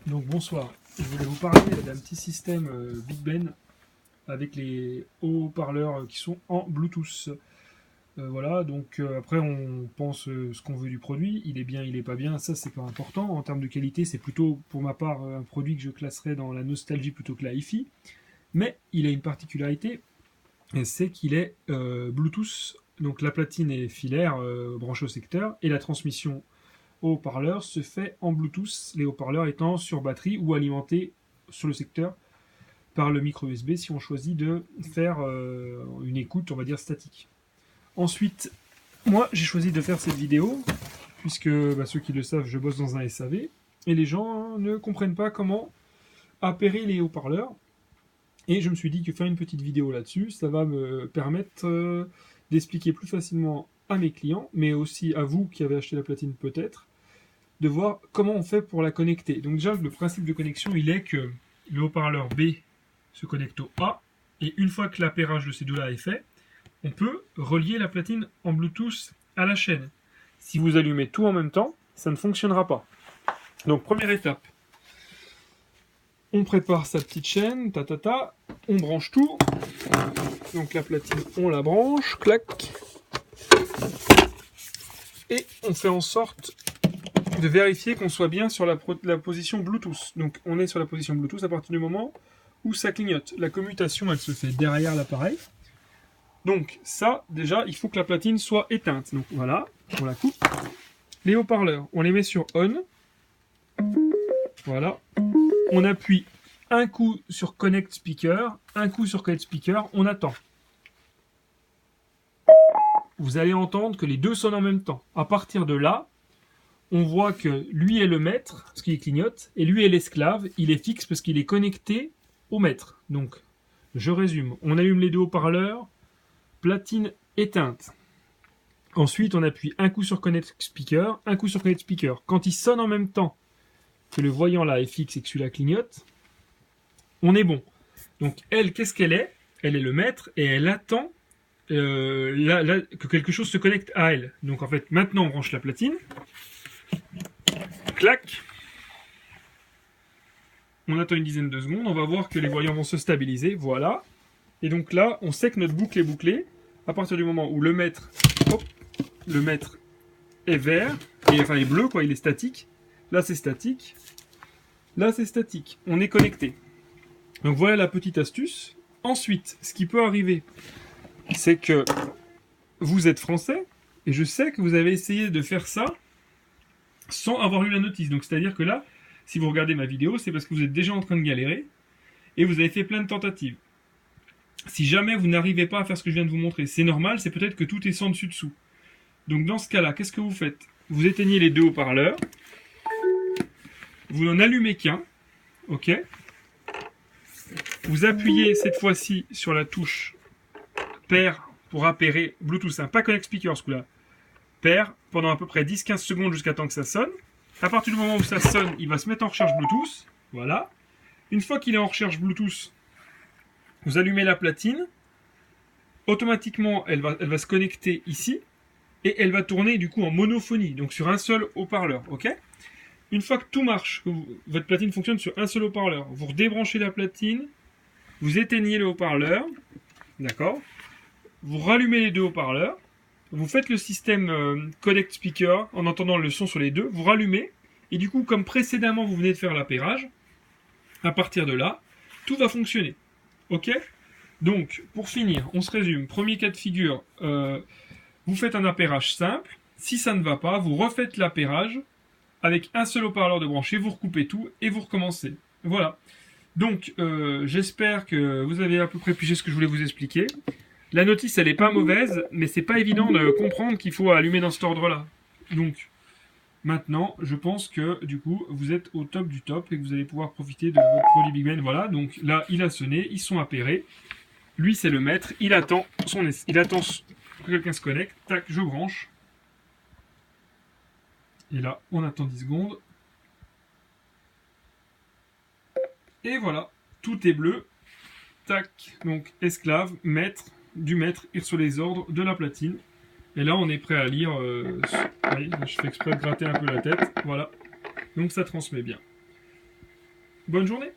Donc bonsoir, je voulais vous parler d'un petit système Big Ben avec les haut-parleurs qui sont en Bluetooth. Voilà, donc après on pense ce qu'on veut du produit, il est bien, il est pas bien, ça c'est pas important. En termes de qualité, c'est plutôt pour ma part un produit que je classerais dans la nostalgie plutôt que la hi-fi. Mais il a une particularité, c'est qu'il est Bluetooth, donc la platine est filaire, branchée au secteur, et la transmission haut-parleur se fait en Bluetooth, les haut-parleurs étant sur batterie ou alimentés sur le secteur par le micro USB si on choisit de faire une écoute, on va dire, statique. Ensuite, moi, j'ai choisi de faire cette vidéo, puisque ceux qui le savent, je bosse dans un SAV, et les gens ne comprennent pas comment appairer les haut-parleurs. Et je me suis dit que faire une petite vidéo là-dessus, ça va me permettre d'expliquer plus facilement à mes clients, mais aussi à vous qui avez acheté la platine peut-être, de voir comment on fait pour la connecter. Donc déjà, le principe de connexion, il est que le haut-parleur B se connecte au A, et une fois que l'appairage de ces deux-là est fait, on peut relier la platine en Bluetooth à la chaîne. Si vous allumez tout en même temps, ça ne fonctionnera pas. Donc première étape, on prépare sa petite chaîne, on branche tout. Donc la platine, on la branche, clac. Et on fait en sorte de vérifier qu'on soit bien sur la position Bluetooth. Donc on est sur la position Bluetooth à partir du moment où ça clignote. La commutation, elle se fait derrière l'appareil. Donc ça, déjà, il faut que la platine soit éteinte. Donc voilà, on la coupe. Les haut-parleurs, on les met sur On. Voilà. On appuie un coup sur Connect Speaker, un coup sur Connect Speaker, on attend. Vous allez entendre que les deux sonnent en même temps. À partir de là, on voit que lui est le maître, parce qu'il clignote, et lui est l'esclave, il est fixe parce qu'il est connecté au maître. Donc, je résume. On allume les deux haut-parleurs, platine éteinte. Ensuite, on appuie un coup sur Connect Speaker, un coup sur Connect Speaker. Quand ils sonnent en même temps que le voyant là est fixe et que celui-là clignote, on est bon. Donc, elle, qu'est-ce qu'elle est? Elle est le maître et elle attend que quelque chose se connecte à elle. Donc, en fait, maintenant, on branche la platine. Clac. On attend une dizaine de secondes. On va voir que les voyants vont se stabiliser. Voilà. Et donc là, on sait que notre boucle est bouclée. À partir du moment où le maître est vert, est bleu, quoi, il est statique. Là, c'est statique. Là, c'est statique. On est connecté. Donc voilà la petite astuce. Ensuite, ce qui peut arriver, c'est que vous êtes français, et je sais que vous avez essayé de faire ça sans avoir lu la notice. Donc c'est-à-dire que là, si vous regardez ma vidéo, c'est parce que vous êtes déjà en train de galérer, et vous avez fait plein de tentatives. Si jamais vous n'arrivez pas à faire ce que je viens de vous montrer, c'est normal, c'est peut-être que tout est sans dessus-dessous. Donc dans ce cas-là, qu'est-ce que vous faites? Vous éteignez les deux haut-parleurs, vous n'en allumez qu'un, ok? Vous appuyez cette fois-ci sur la touche pair pour appairer Bluetooth, pas Connect Speaker ce coup-là. Pair pendant à peu près 10-15 secondes jusqu'à temps que ça sonne. À partir du moment où ça sonne, il va se mettre en recherche Bluetooth. Voilà. Une fois qu'il est en recherche Bluetooth, vous allumez la platine. Automatiquement, elle va se connecter ici. Et elle va tourner du coup en monophonie, donc sur un seul haut-parleur. Ok? Une fois que tout marche, que votre platine fonctionne sur un seul haut-parleur, vous redébranchez la platine, vous éteignez le haut-parleur. D'accord? Vous rallumez les deux haut-parleurs. Vous faites le système Connect Speaker en entendant le son sur les deux, vous rallumez, et du coup, comme précédemment vous venez de faire l'appairage, à partir de là, tout va fonctionner. Ok? Donc, pour finir, on se résume. Premier cas de figure, vous faites un appairage simple. Si ça ne va pas, vous refaites l'appairage avec un seul haut-parleur de branché, vous recoupez tout et vous recommencez. Voilà. Donc, j'espère que vous avez à peu près pigé ce que je voulais vous expliquer. La notice, elle est pas mauvaise, mais c'est pas évident de comprendre qu'il faut allumer dans cet ordre-là. Donc, maintenant, je pense que, du coup, vous êtes au top du top et que vous allez pouvoir profiter de votre produit Big Ben. Voilà, donc là, il a sonné, ils sont appairés. Lui, c'est le maître, il attend que quelqu'un se connecte. Tac, je branche. Et là, on attend 10 secondes. Et voilà, tout est bleu. Tac, donc esclave, maître, du maître, il reçoit les ordres de la platine. Et là, on est prêt à lire. Oui, je fais exprès de gratter un peu la tête. Voilà. Donc ça transmet bien. Bonne journée.